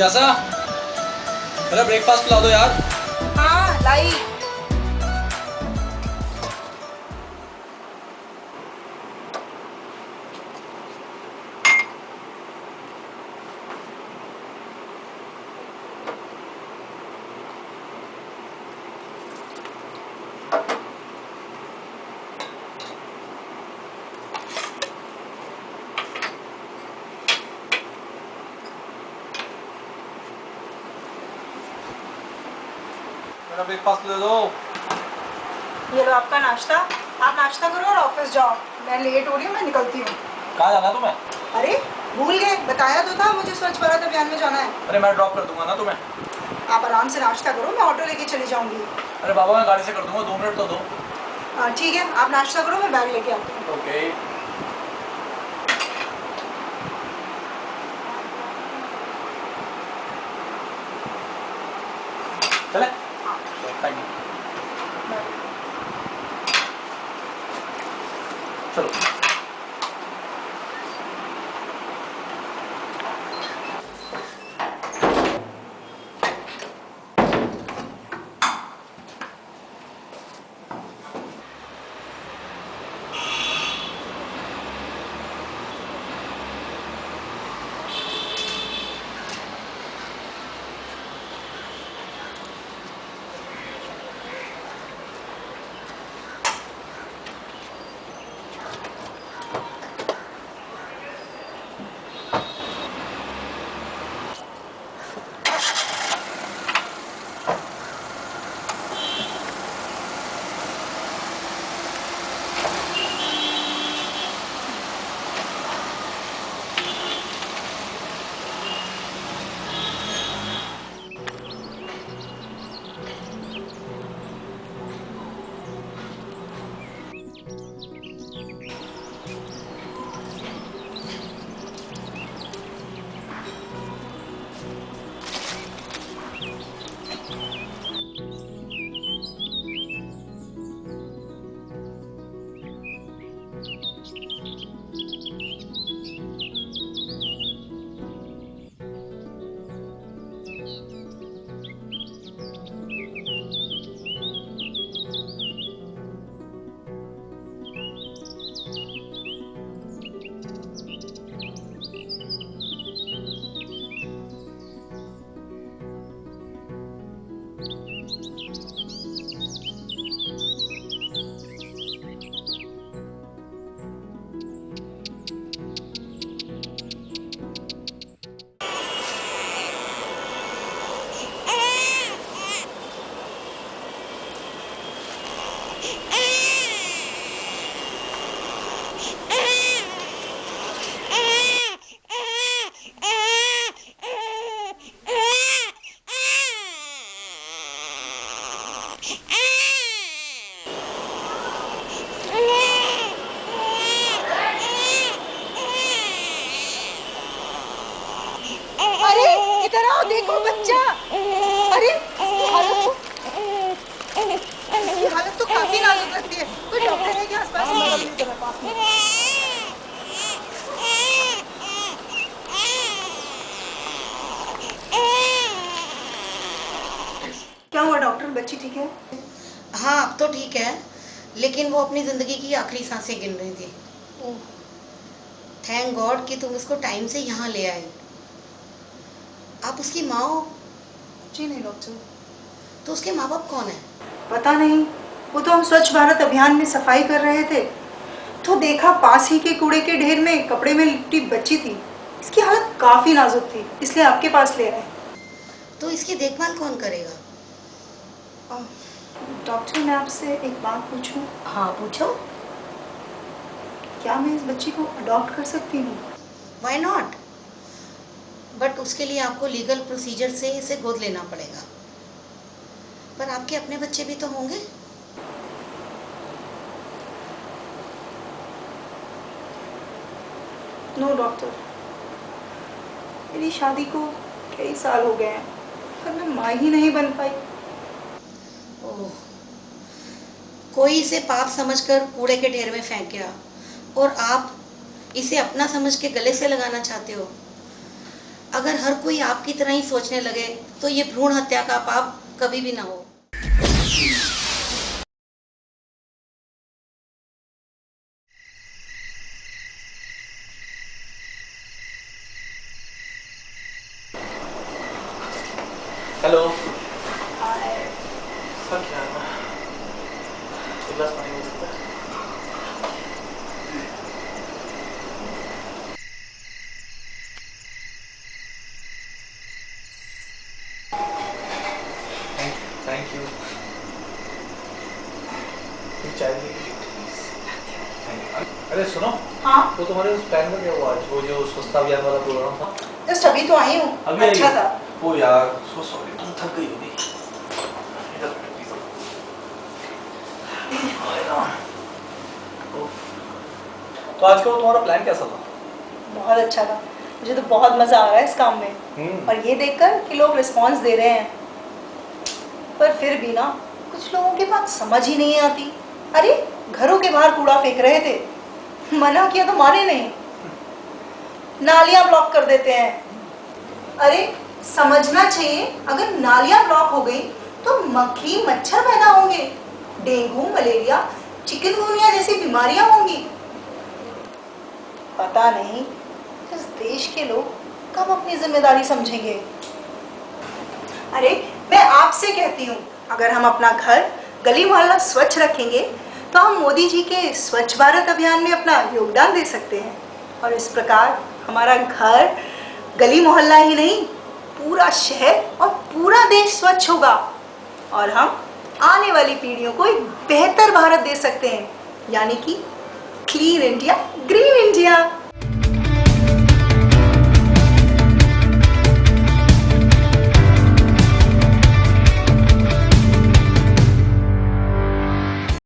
जिज्ञासा, मेरा ब्रेकफास्ट ला दो यार। हाँ लाई। मेरा ब्रेकफास्ट ले दो। ये लो आपका नाश्ता। आप नाश्ता करो और ऑफिस जाओ। मैं लेट हो रही हूँ, मैं निकलती हूँ। कहाँ जाना है तुम्हें? अरे भूल गए, बताया तो था मुझे स्वच्छ भारत अभियान में जाना है। अरे मैं ड्रॉप कर दूंगा ना तुम्हें। आप आराम से नाश्ता करो, मैं ऑटो लेके चली जाऊंगी। अरे बाबा मैं गाड़ी से कर दूंगा, 2 मिनट तो दो। ठीक है, आप नाश्ता करो, मैं बैग लेके आती हूँ। ओके। चले? Thank you. चलो। इधर आओ, देखो बच्चा। अरे इसकी हालत तो काफी नाजुक लगती है। कोई डॉक्टर है क्या आसपास? क्या हुआ डॉक्टर, बच्ची ठीक है? हाँ अब तो ठीक है, लेकिन वो अपनी जिंदगी की आखिरी सांसें गिन रही थी। थैंक गॉड कि तुम इसको टाइम से यहाँ ले आए। आप उसकी माँ हो? जी नहीं डॉक्टर। तो उसके माँ बाप कौन है? पता नहीं, वो तो हम स्वच्छ भारत अभियान में सफाई कर रहे थे तो देखा पास ही के कूड़े के ढेर में कपड़े में लिपटी बच्ची थी। इसकी हालत काफी नाजुक थी, इसलिए आपके पास ले आए। तो इसकी देखभाल कौन करेगा? डॉक्टर मैं आपसे एक बात पूछूं? हाँ पूछो। क्या मैं इस बच्ची को अडॉप्ट कर सकती हूँ? व्हाई नॉट, बट उसके लिए आपको लीगल प्रोसीजर से इसे गोद लेना पड़ेगा। पर आपके अपने बच्चे भी तो होंगे। नो डॉक्टर, मेरी शादी को कई साल हो गए हैं पर मैं माँ ही नहीं बन पाई। ओह, कोई इसे पाप समझकर कूड़े के ढेर में फेंक गया और आप इसे अपना समझ के गले से लगाना चाहते हो। अगर हर कोई आपकी तरह ही सोचने लगे तो ये भ्रूण हत्या का पाप कभी भी ना हो। हेलो। सर क्या है? एक गिलास पानी मिल सकता है? Thank you. चाय लीजिए। अरे सुनो, हाँ वो तुम्हारे उस प्लान में क्या हुआ आज? वो जो स्वच्छता अभियान वाला प्रोग्राम था? जस्ट अभी तो आई हूँ। अभी आई अच्छा हो? था। ओ यार, सो सॉरी, तुम थक गई होगी। इधर प्लीज। तो आज का वो तुम्हारा प्लान कैसा था? बहुत अच्छा था, मुझे तो बहुत मज़ा आ रहा है इस काम में। और ये देखकर कि लोग रिस्पांस दे रहे हैं, पर फिर भी ना कुछ लोगों की बात समझ ही नहीं आती। अरे घरों के बाहर कूड़ा फेंक रहे थे, मना किया तो माने नहीं, नालियां ब्लॉक कर देते हैं। अरे समझना चाहिए, अगर नालियां ब्लॉक हो गई तो मक्खी मच्छर पैदा होंगे, डेंगू मलेरिया चिकनगुनिया जैसी बीमारियां होंगी। पता नहीं इस देश के लोग कब अपनी जिम्मेदारी समझेंगे। अरे मैं आपसे कहती हूँ, अगर हम अपना घर गली मोहल्ला स्वच्छ रखेंगे तो हम मोदी जी के स्वच्छ भारत अभियान में अपना योगदान दे सकते हैं। और इस प्रकार हमारा घर गली मोहल्ला ही नहीं, पूरा शहर और पूरा देश स्वच्छ होगा और हम आने वाली पीढ़ियों को एक बेहतर भारत दे सकते हैं, यानी कि क्लीन इंडिया ग्रीन इंडिया।